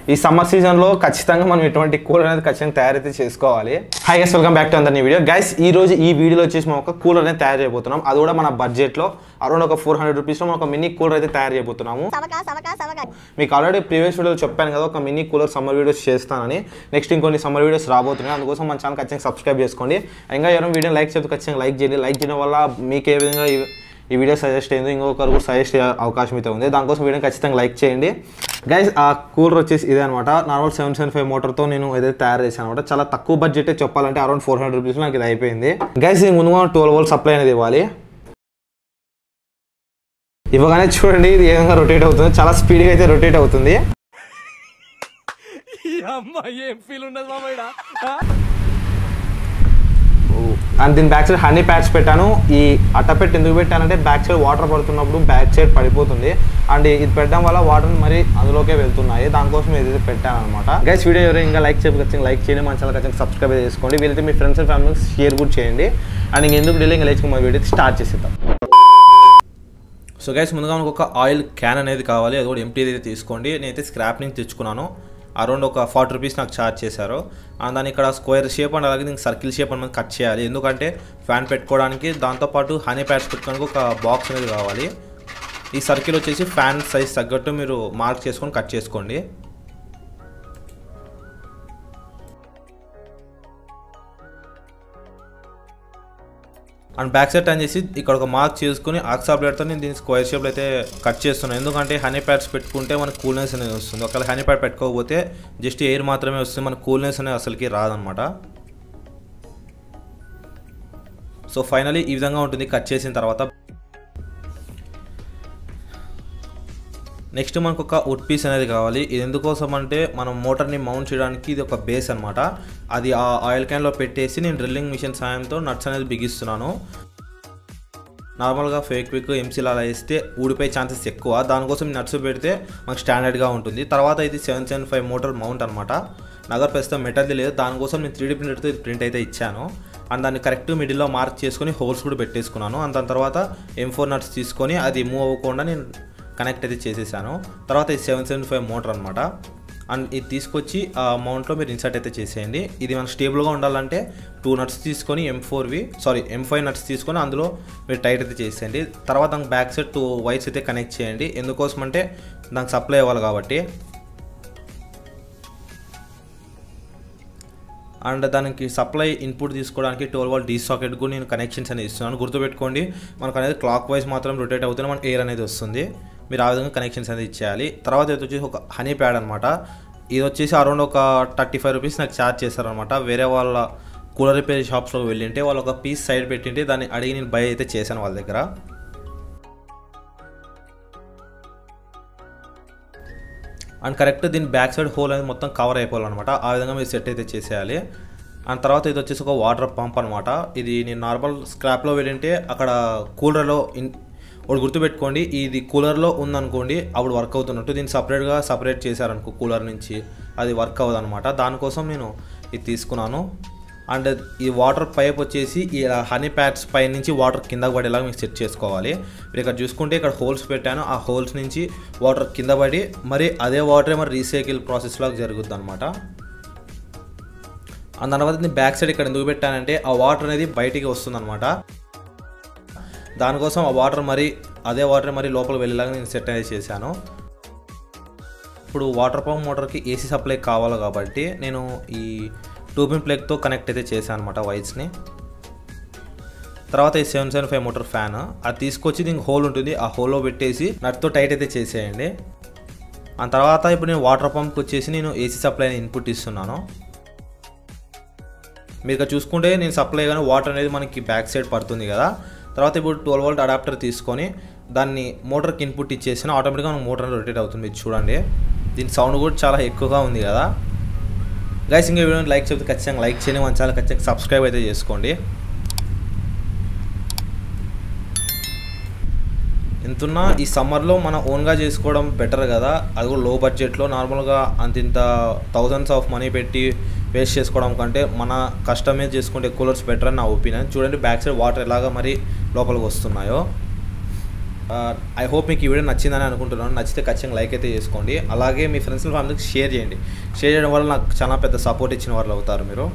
ఈ సమ్మర్ సీజన్లో ఖచ్చితంగా మనం ఇటువంటి కూలర్ అనేది ఖచ్చితంగా తయారైతే చేసుకోవాలి. Hi guys, welcome back to another new video. Guys ఈ రోజు ఈ వీడియోలో వచ్చేసి మనం ఒక కూలర్ అనేది తయారు చేయబోతున్నాం. అది కూడా మన బడ్జెట్లో అరౌండ్ ఒక 400 రూపీస్లో మనం ఒక మినీ కూలర్ అయితే తయారు చేయబోతున్నాము. మీకు ఆల్రెడీ ప్రీవియస్ వీడియోలో చెప్పాను కదా, ఒక మినీ కూలర్ సమ్మర్ వీడియోస్ చేస్తానని. నెక్స్ట్ ఇంకొన్ని సమ్మర్ వీడియోస్ రాబోతున్నాయి. అందుకోసం మన ఛానల్ ఖచ్చితంగా సబ్స్క్రైబ్ చేసుకోండి. ఇంకా ఎవరైనా వీడియో లైక్ చేస్తే ఖచ్చితంగా లైక్ చేయండి. లైక్ చేయడం వల్ల మీకు ఏ విధంగా ఈ వీడియో సజెస్ట్ అయిందో ఇంకొకరు కూడా సజెస్ట్ అయ్యే అవకాశం అయితే ఉంది. దానికోసం వీడియో ఖచ్చితంగా లైక్ చేయండి. గైస్ ఆ కూలర్ వచ్చేసి ఇదే అనమాట. నార్మల్ 775 మోటార్తో నేను ఏదైతే తయారు చేశాను అనమాట. చాలా తక్కువ బడ్జెటే చెప్పాలంటే అరౌండ్ 400 రూపీస్లో నాకు ఇది అయిపోయింది. గైస్ ఇది ముందుగా 12 వోల్ట్ సప్లై అనేది ఇవ్వాలి. ఇవ్వగానే చూడండి ఇది ఏ విధంగా రొటేట్ అవుతుంది. చాలా స్పీడ్గా అయితే రొటేట్ అవుతుంది. అండ్ దీని బ్యాక్ సైడ్ హనీ ప్యాడ్స్ పెట్టాను. ఈ అట్టపెట్టి ఎందుకు పెట్టానంటే బ్యాక్ సైడ్ వాటర్ పడుతున్నప్పుడు బ్యాక్ సైడ్ పడిపోతుంది. అండ్ ఇది పెట్టడం వల్ల వాటర్ మరి అందులోకే వెళ్తున్నాయి. దానికోసం ఇది పెట్టాను అనమాట. గైస్ వీడియో ఎవరైనా ఇంకా లైక్ ఖచ్చితంగా లైక్ చేయండి. మన ఛానల్ ఖచ్చితంగా సబ్స్క్రైబ్ చేసుకోండి. వీలైతే మీ ఫ్రెండ్స్ అండ్ ఫ్యామిలీకి షేర్ కూడా చేయండి. అండ్ ఇంకెందుకు డిలే ఇంకా లేచి మా వీడియో స్టార్ట్ చేసేద్దాం. సో గైస్ ముందుగా మనకు ఒక ఆయిల్ క్యాన్ అనేది కావాలి. అది కూడా ఎంటీ అయితే తీసుకోండి. నేనైతే స్క్రాప్ నుంచి తెచ్చుకున్నాను. అరౌండ్ ఒక 40 రూపీస్ నాకు ఛార్జ్ చేశారు. దాన్ని ఇక్కడ స్క్వేర్ షేప్ అండ్ అలాగే దీనికి సర్కిల్ షేప్ అనేది కట్ చేయాలి. ఎందుకంటే ఫ్యాన్ పెట్టుకోవడానికి దాంతోపాటు హనీ ప్యాడ్స్ పెట్టుకోవడానికి ఒక బాక్స్ అనేది కావాలి. ఈ సర్కిల్ వచ్చేసి ఫ్యాన్ సైజ్ తగ్గట్టు మీరు మార్క్ చేసుకొని కట్ చేసుకోండి. అండ్ బ్యాక్ సైడ్ టర్న్ చేసి ఇక్కడ ఒక మార్క్ చేసుకుని ఆక్సా బ్లేడ్తో నేను దీన్ని స్క్వేర్ షేప్లో అయితే కట్ చేస్తున్నాను. ఎందుకంటే హనీ ప్యాడ్స్ పెట్టుకుంటే మనకు కూల్నెస్ అనేది వస్తుంది. ఒకవేళ హనీ ప్యాడ్ పెట్టుకోకపోతే జస్ట్ ఎయిర్ మాత్రమే వస్తుంది, మనకు కూల్నెస్ అనేది అసలుకి రాదనమాట. సో ఫైనలీ ఈ విధంగా ఉంటుంది కట్ చేసిన తర్వాత. నెక్స్ట్ మనకు ఒక వుడ్ పీస్ అనేది కావాలి. ఇది ఎందుకోసం అంటే మనం మోటార్ని మౌంట్ చేయడానికి ఇది ఒక బేస్ అనమాట. అది ఆ ఆయిల్ క్యాన్లో పెట్టేసి నేను డ్రిల్లింగ్ మిషన్ సాయంతో నట్స్ అనేది బిగిస్తున్నాను. నార్మల్గా ఫెవిక్విక్ ఎంసీల్ అలా వేస్తే ఊడిపోయే ఛాన్సెస్ ఎక్కువ. దానికోసం నట్స్ పెడితే మనకు స్టాండర్డ్గా ఉంటుంది. తర్వాత ఇది 775 మోటార్ మౌంట్ అనమాట. నగర్ ప్రస్తుతం మెటల్ది లేదు. దానికోసం నేను 3D ప్రింటర్తో ప్రింట్ అయితే ఇచ్చాను. అండ్ దాన్ని కరెక్ట్ మిడిల్లో మార్క్ చేసుకొని హోల్స్ కూడా పెట్టేసుకున్నాను. అండ్ దాని తర్వాత M4 నట్స్ తీసుకొని అది మూవ్ అవ్వకుండా నేను కనెక్ట్ అయితే చేసేసాను. తర్వాత ఇది 775 మోటార్ అనమాట. అండ్ ఇది తీసుకొచ్చి ఆ మౌంట్లో మీరు ఇన్సర్ట్ అయితే చేసేయండి. ఇది మనకు స్టేబుల్గా ఉండాలంటే 2 నట్స్ తీసుకొని M5 నట్స్ తీసుకొని అందులో మీరు టైట్ అయితే చేసేయండి. తర్వాత దానికి బ్యాక్ సైడ్ 2 వైర్స్ అయితే కనెక్ట్ చేయండి. ఎందుకోసం అంటే దానికి సప్లై అవ్వాలి కాబట్టి. అండ్ దానికి సప్లై ఇన్పుట్ తీసుకోవడానికి 12 వోల్ట్ DC సాకెట్ కూడా నేను కనెక్షన్స్ అనేది ఇస్తున్నాను. గుర్తుపెట్టుకోండి మనకు అనేది క్లాక్ వైజ్ మాత్రం రొటేట్ అవుతుంది, మనకు ఎయిర్ అనేది వస్తుంది. మీరు ఆ విధంగా కనెక్షన్స్ అనేది ఇచ్చేయాలి. తర్వాత ఇది వచ్చేసి ఒక హనీ ప్యాడ్ అనమాట. ఇది వచ్చేసి అరౌండ్ ఒక 35 రూపీస్ నాకు ఛార్జ్ చేశారనమాట. వేరే వాళ్ళ కూలర్ రిపేర్ షాప్స్లో వెళ్ళింటే వాళ్ళు ఒక పీస్ సైడ్ పెట్టింటే దాన్ని అడిగి నేను బై అయితే చేశాను వాళ్ళ దగ్గర. అండ్ కరెక్ట్ దీని బ్యాక్ సైడ్ హోల్ అనేది మొత్తం కవర్ అయిపోవాలన్నమాట. ఆ విధంగా మీరు సెట్ అయితే చేసేయాలి. అండ్ తర్వాత ఇది వచ్చేసి ఒక వాటర్ పంప్ అనమాట. ఇది నేను నార్మల్ స్క్రాప్లో వెళ్ళింటే అక్కడ కూలర్లో ఒకటి గుర్తుపెట్టుకోండి, ఇది కూలర్లో ఉందనుకోండి అప్పుడు వర్క్ అవుతున్నట్టు. దీన్ని సపరేట్ చేశారనుకో కూలర్ నుంచి అది వర్క్ అవ్వదు అనమాట. దానికోసం నేను ఇది తీసుకున్నాను. అండ్ ఈ వాటర్ పైప్ వచ్చేసి ఈ హనీ ప్యాడ్స్ పై నుంచి వాటర్ కిందకు పడేలాగా మీకు సెట్ చేసుకోవాలి. మీరు ఇక్కడ చూసుకుంటే ఇక్కడ హోల్స్ పెట్టాను. ఆ హోల్స్ నుంచి వాటర్ కింద పడి మరి అదే వాటరే మరి రీసైకిల్ ప్రాసెస్లాగా జరుగుద్ది అనమాట. అండ్ తర్వాత నేను బ్యాక్ సైడ్ ఇక్కడ ఎందుకు పెట్టానంటే ఆ వాటర్ అనేది బయటికి వస్తుంది అనమాట. దానికోసం ఆ వాటర్ మరి అదే వాటర్ మరి లోపలికి వెళ్ళేలాగా నేను సెట్ అనేది చేశాను. ఇప్పుడు వాటర్ పంప్ మోటార్కి AC సప్లై కావాలి కాబట్టి నేను ఈ 2 పిన్ ప్లగ్తో కనెక్ట్ అయితే చేశాను అనమాట వైర్స్ని. తర్వాత ఈ 775 మోటార్ ఫ్యాన్ అది తీసుకొచ్చి దీనికి హోల్ ఉంటుంది, ఆ హోల్లో పెట్టేసి నట్తో టైట్ అయితే చేసేయండి. ఆ తర్వాత ఇప్పుడు నేను వాటర్ పంప్కి వచ్చేసి నేను AC సప్లైని ఇన్పుట్ ఇస్తున్నాను. మీరు ఇక్కడ చూసుకుంటే నేను సప్లై కానీ వాటర్ అనేది మనకి బ్యాక్ సైడ్ పడుతుంది కదా. తర్వాత ఇప్పుడు 12 వోల్ట్ అడాప్టర్ తీసుకొని దాన్ని మోటార్కి ఇన్పుట్ ఇచ్చేసిన ఆటోమేటిక్గా మనకు మోటార్ రొటేట్ అవుతుంది. మీరు చూడండి దీని సౌండ్ కూడా చాలా ఎక్కువగా ఉంది కదా. గైస్ ఇంకా వీడియోని లైక్ చెప్తే ఖచ్చితంగా లైక్ చేయండి. మన ఛానల్ ఖచ్చితంగా సబ్స్క్రైబ్ అయితే చేసుకోండి. ఎంతున్నా ఈ సమ్మర్లో మన ఓన్గా చేసుకోవడం బెటర్ కదా. అది కూడా లో బడ్జెట్లో నార్మల్గా అంతింత థౌజండ్స్ ఆఫ్ మనీ పెట్టి వేస్ట్ చేసుకోవడం కంటే మన కస్టమైజ్ చేసుకుంటే కూలర్స్ బెటర్ అని నా ఒపీనియన్. చూడండి బ్యాక్ సైడ్ వాటర్ ఎలాగా మరి లోపలికి వస్తున్నాయో. ఐ హోప్ మీకు ఈ వీడియో నచ్చిందని అనుకుంటున్నాను. నచ్చితే ఖచ్చితంగా లైక్ అయితే చేసుకోండి. అలాగే మీ ఫ్రెండ్స్ ఫ్యామిలీకి షేర్ చేయండి. షేర్ చేయడం వల్ల నాకు చాలా పెద్ద సపోర్ట్ ఇచ్చిన వాళ్ళు అవుతారు మీరు.